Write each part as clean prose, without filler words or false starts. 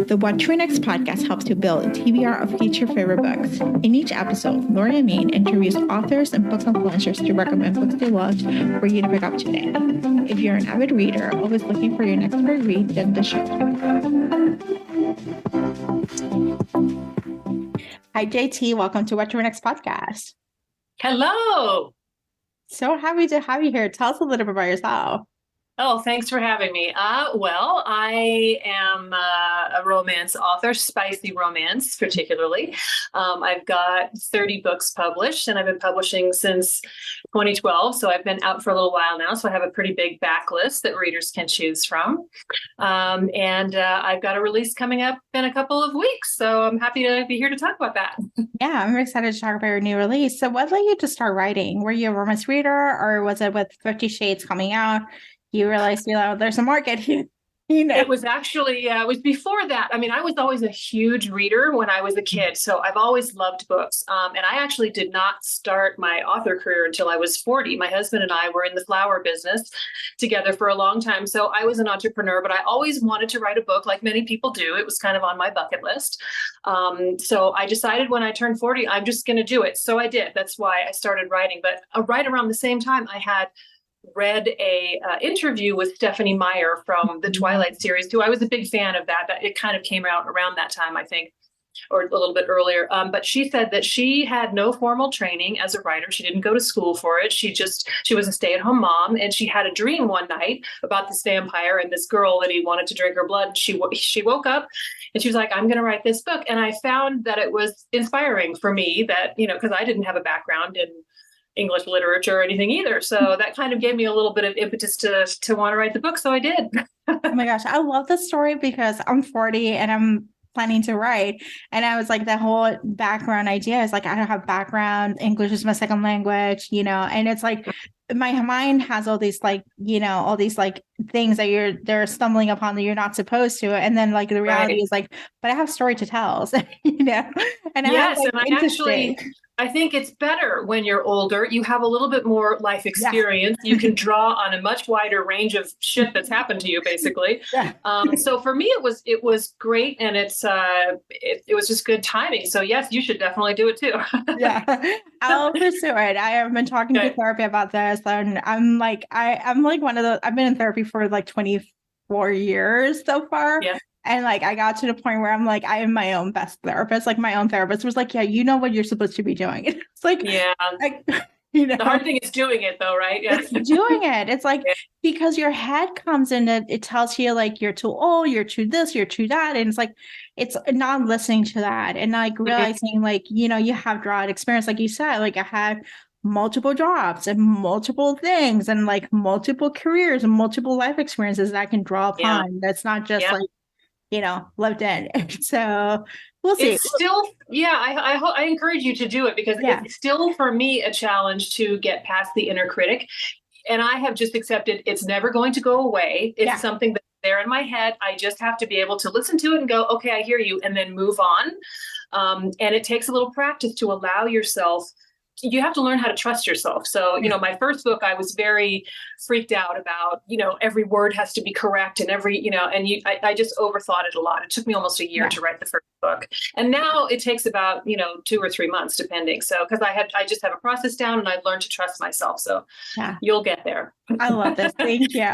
The What to Next podcast helps you build a TBR of future favorite books. In each episode, Lori and Maine interviews authors and book influencers to recommend books they loved for you to pick up today. If you're an avid reader, always looking for your next great read, then the show. Hi, JT. Welcome to What to Next podcast. Hello. So happy to have you here. Tell us a little bit about yourself. Oh, thanks for having me. Well, I am a romance author, spicy romance particularly. I've got 30 books published, and I've been publishing since 2012. So I've been out for a little while now. So I have a pretty big backlist that readers can choose from. And I've got a release coming up in a couple of weeks. So I'm happy to be here to talk about that. Yeah, I'm excited to talk about your new release. So what led you to start writing? Were you a romance reader, or was it with 50 Shades coming out? You realized, there's a market here. It was actually, it was before that. I mean, I was always a huge reader when I was a kid. So I've always loved books. And I actually did not start my author career until I was 40. My husband and I were in the flower business together for a long time. So I was an entrepreneur, but I always wanted to write a book like many people do. It was kind of on my bucket list. So I decided when I turned 40, I'm just going to do it. So I did. That's why I started writing. But right around the same time, I had read a interview with Stephenie Meyer from the Twilight series, who I was a big fan of that. It kind of came out around that time, I think, or a little bit earlier. But she said that she had no formal training as a writer. She didn't go to school for it. She was a stay-at-home mom, and she had a dream one night about this vampire and this girl that he wanted to drink her blood. She woke up and she was like, I'm going to write this book. And I found that it was inspiring for me that, because I didn't have a background in English literature or anything either. So that kind of gave me a little bit of impetus to want to write the book. So I did. Oh my gosh. I love this story because I'm 40 and I'm planning to write. And I was like, the whole background idea is like, I don't have background. English is my second language, and it's like, my mind has all these all these things that they're stumbling upon that you're not supposed to. And then the reality is but I have story to tell. So, and yes, I think it's better when you're older. You have a little bit more life experience. Yeah. You can draw on a much wider range of shit that's happened to you, basically. Yeah. So for me, it was great, and it was just good timing. So yes, you should definitely do it too. Yeah, I'll pursue it. I have been talking to therapy about this, and I'm one of those. I've been in therapy for 24 years so far. Yeah. And I got to the point where I'm I am my own best therapist. My own therapist was yeah, you know what you're supposed to be doing. It's yeah. The hard thing is doing it though, right? Yeah. It's doing it. It's because your head comes in and it tells you you're too old, you're too this, you're too that. And it's not listening to that and realizing you have broad experience. Like you said, I had multiple jobs and multiple things and multiple careers and multiple life experiences that I can draw upon. Yeah. That's not just lived in. So we'll see. It's still, I encourage you to do it because it's still for me a challenge to get past the inner critic. And I have just accepted it's never going to go away. It's something that's there in my head. I just have to be able to listen to it and go, okay, I hear you, and then move on. And it takes a little practice to allow yourself. You have to learn how to trust yourself. So, my first book, I was very freaked out about, every word has to be correct and I just overthought it a lot. It took me almost a year to write the first book. And now it takes about, 2 or 3 months, depending. So, because I just have a process down and I've learned to trust myself. So you'll get there. I love this. Thank you.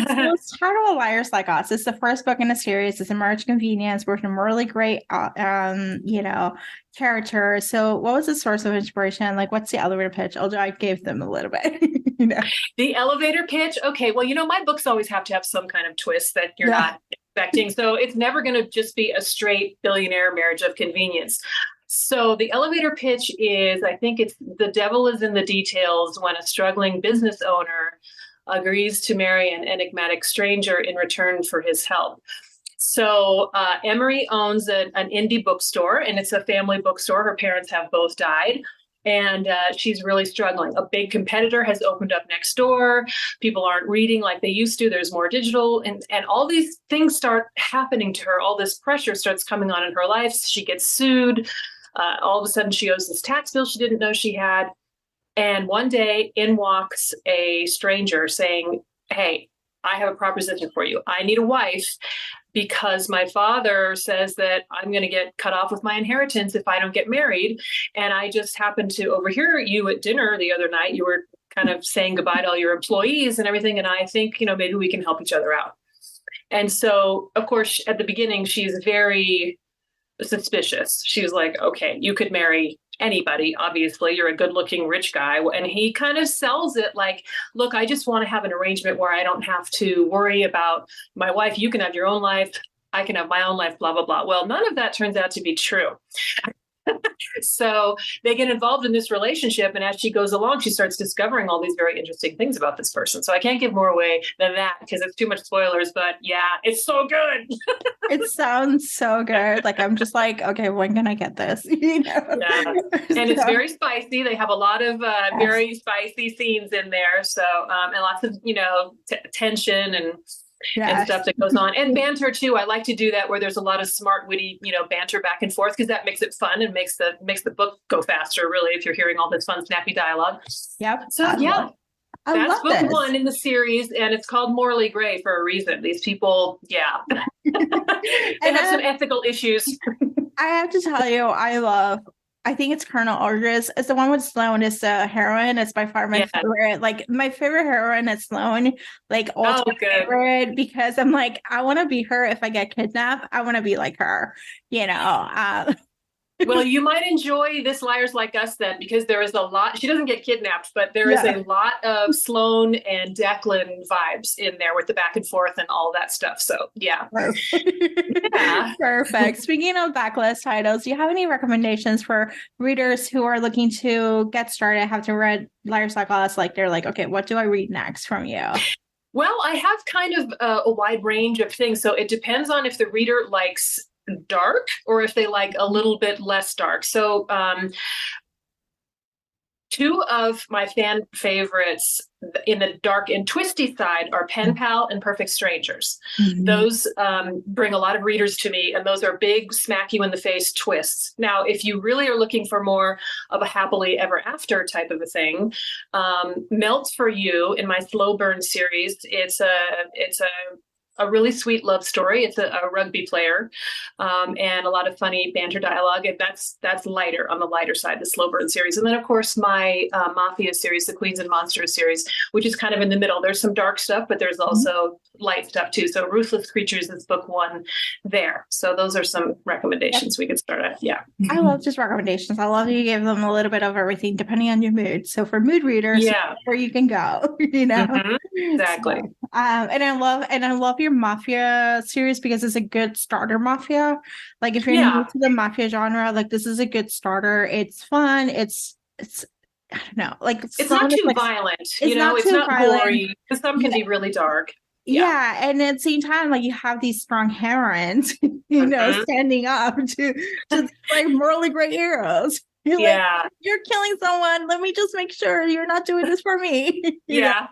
So let's start with Liars Like Us. It's the first book in a series. It's Emerge Convenience with some really great, characters. So what was the source of inspiration? What's the elevator pitch? Although I gave them a little bit, The elevator pitch. Okay. Well, my books always have to have some kind of twist that you're not expecting. So it's never going to just be a straight billionaire marriage of convenience. So the elevator pitch is, I think it's the devil is in the details when a struggling business owner agrees to marry an enigmatic stranger in return for his help. So Emery owns an indie bookstore, and it's a family bookstore. Her parents have both died. And she's really struggling. A big competitor has opened up next door. People aren't reading like they used to. There's more digital. And all these things start happening to her. All this pressure starts coming on in her life. She gets sued. All of a sudden, she owes this tax bill she didn't know she had. And one day, in walks a stranger saying, hey, I have a proposition for you. I need a wife. because my father says that I'm going to get cut off with my inheritance if I don't get married. And I just happened to overhear you at dinner the other night. You were kind of saying goodbye to all your employees and everything. And I think, maybe we can help each other out. And so, of course, at the beginning, she's very suspicious. She was like, okay, you could marry anybody. Obviously, you're a good looking rich guy. And he kind of sells it like, look, I just want to have an arrangement where I don't have to worry about my wife. You can have your own life. I can have my own life, blah, blah, blah. Well, none of that turns out to be true. So they get involved in this relationship. And as she goes along, she starts discovering all these very interesting things about this person. So I can't give more away than that because it's too much spoilers. But yeah, it's so good. It sounds so good. Like, I'm just like, okay, when can I get this? Yeah. And it's very spicy. They have a lot of very spicy scenes in there. So, and lots of, tension and stuff that goes on, and banter too. I like to do that where there's a lot of smart, witty, banter back and forth, because that makes it fun and makes the book go faster. Really, if you're hearing all this fun, snappy dialogue. Yep. So that's book one in the series, and it's called Morally Gray for a reason. These people, they have some ethical issues. I have to tell you, I think it's Colonel Aldrich. It's the one with Sloane. It's the heroine. It's by far my favorite. Like, my favorite heroine is Sloane. Like, all favorite, because I'm like, I want to be her. If I get kidnapped, I want to be like her. Well, you might enjoy this Liars Like Us then, because there is a lot. She doesn't get kidnapped, but there is a lot of Sloane and Declan vibes in there with the back and forth and all that stuff. So, yeah. Perfect. Speaking of backlist titles, do you have any recommendations for readers who are looking to get started, have to read Liars Like Us? Like, they're like, okay, what do I read next from you? Well, I have kind of a wide range of things. So it depends on if the reader likes dark or if they like a little bit less dark. So two of my fan favorites in the dark and twisty side are Pen Pal and Perfect Strangers. Mm-hmm. Those bring a lot of readers to me, and those are big, smack you in the face twists. Now, if you really are looking for more of a happily ever after type of a thing, Melt for You in my Slow Burn series, it's a really sweet love story. It's a rugby player, and a lot of funny banter dialogue. And that's lighter, on the lighter side, the Slow Burn series. And then, of course, my Mafia series, the Queens and Monsters series, which is kind of in the middle. There's some dark stuff, but there's also light stuff too. So Ruthless Creatures is book one there. So those are some recommendations we could start at. Yeah. I love just recommendations. I love you give them a little bit of everything depending on your mood. So for mood readers, where you can go, Mm-hmm. Exactly. So, and I love your Mafia series because it's a good starter Mafia. Like, if you're new to the Mafia genre, like, this is a good starter. It's fun. It's I don't know, like, it's not too violent. It's not gory. Some can be really dark. Yeah. And at the same time, like, you have these strong heroines, standing up to like morally great heroes. You're like, you're killing someone. Let me just make sure you're not doing this for me. you know?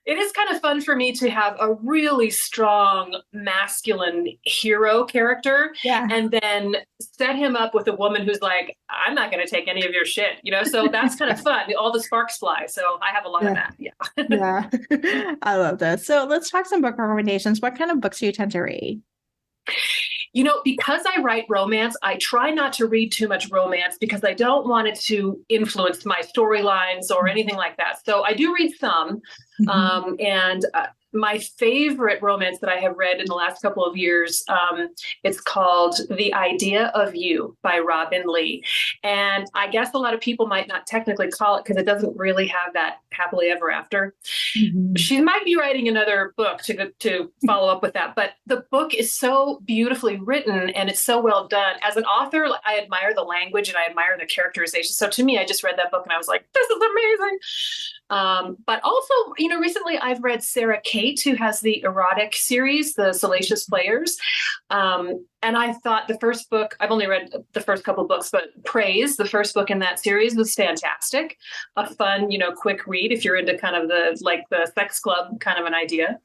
It is kind of fun for me to have a really strong masculine hero character and then set him up with a woman who's like, I'm not going to take any of your shit, so that's kind of fun. All the sparks fly. So I have a lot of that. Yeah. I love this. So let's talk some book recommendations. What kind of books do you tend to read? Because I write romance, I try not to read too much romance because I don't want it to influence my storylines or anything like that. So I do read some. And my favorite romance that I have read in the last couple of years, it's called The Idea of You by Robin Lee. And I guess a lot of people might not technically call it because it doesn't really have that happily ever after. She might be writing another book to follow up with that. But the book is so beautifully written and it's so well done. As an author, I admire the language and I admire the characterization. So to me, I just read that book and I was like, this is amazing. But also, recently I've read Sarah Kate, who has the erotic series, The Salacious Players. And I thought the first book, I've only read the first couple books, but Praise, the first book in that series, was fantastic. A fun, quick read if you're into kind of the sex club kind of an idea.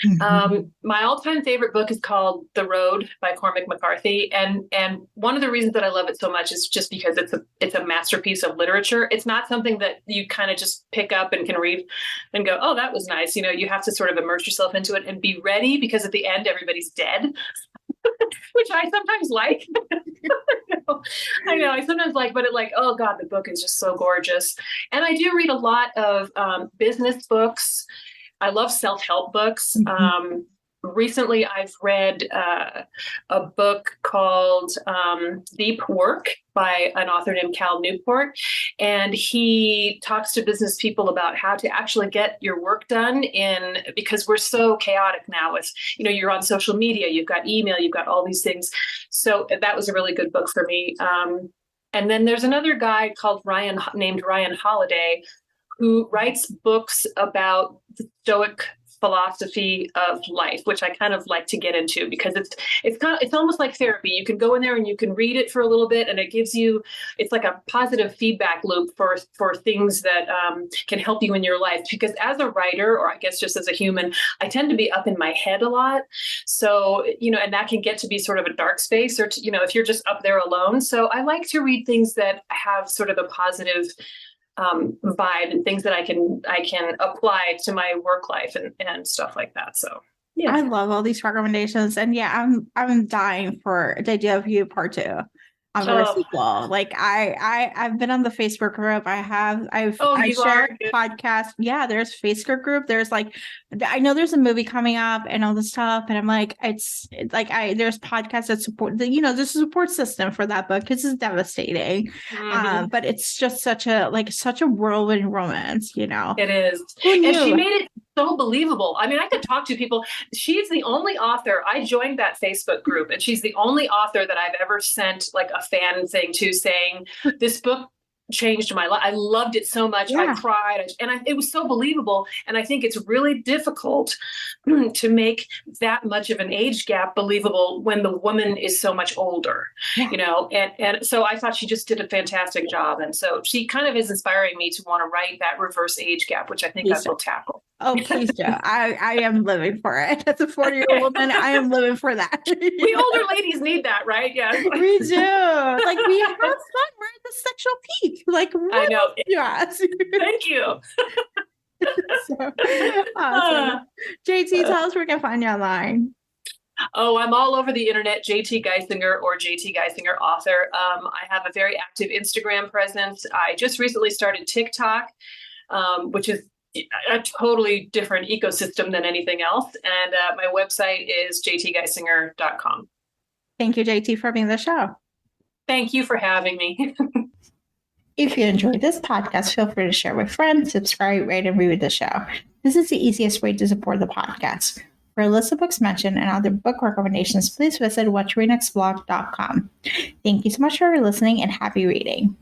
My all-time favorite book is called The Road by Cormac McCarthy. And one of the reasons that I love it so much is just because it's a masterpiece of literature. It's not something that you kind of just pick up and can read and go, oh, that was nice. You have to sort of immerse yourself into it and be ready, because at the end, everybody's dead. Which I sometimes like. I know, I sometimes like, but oh God, the book is just so gorgeous. And I do read a lot of business books. I love self-help books. Recently, I've read a book called Deep Work by an author named Cal Newport. And he talks to business people about how to actually get your work done because we're so chaotic now with, you're on social media, you've got email, you've got all these things. So that was a really good book for me. And then there's another guy named Ryan Holiday, who writes books about the Stoic philosophy of life, which I kind of like to get into, because it's almost like therapy. You can go in there and you can read it for a little bit, and it's like a positive feedback loop for things that can help you in your life. Because as a writer, or I guess just as a human, I tend to be up in my head a lot. So, and that can get to be sort of a dark space, or if you're just up there alone. So I like to read things that have sort of a positive vibe and things that I can apply to my work life and stuff like that. So yeah, I love all these recommendations, and yeah, I'm dying for the idea of you part 2 for a sequel. Like I've been on the Facebook group. I share podcasts. Yeah, there's Facebook group. There's I know there's a movie coming up and all this stuff, and I'm like, it's like there's podcasts that support there's a support system for that book, because it's devastating. But it's just such a whirlwind romance. It is. And she made it so believable. I mean, I could talk to people. She's the only author. I joined that Facebook group, and she's the only author that I've ever sent a fan thing to, saying this book changed my life. I loved it so much. Yeah. I cried, it was so believable. And I think it's really difficult to make that much of an age gap believable when the woman is so much older, and so I thought she just did a fantastic job. And so she kind of is inspiring me to want to write that reverse age gap, which I think I will tackle. Oh, please do. I am living for it. As a 40-year-old woman, I am living for that. We older ladies need that, right? Yeah. We do. We have fun. We're at the sexual peak. I know. Yes. Thank you. So, awesome. JT, tell us where we can find you online. Oh, I'm all over the internet, JT Geisinger or JT Geisinger author. I have a very active Instagram presence. I just recently started TikTok, which is a totally different ecosystem than anything else. And my website is jtgeisinger.com. Thank you, JT, for being on the show. Thank you for having me. If you enjoyed this podcast, feel free to share with friends, subscribe, rate, and review the show. This is the easiest way to support the podcast. For a list of books mentioned and other book recommendations, please visit whattoreadnextblog.com. Thank you so much for listening, and happy reading.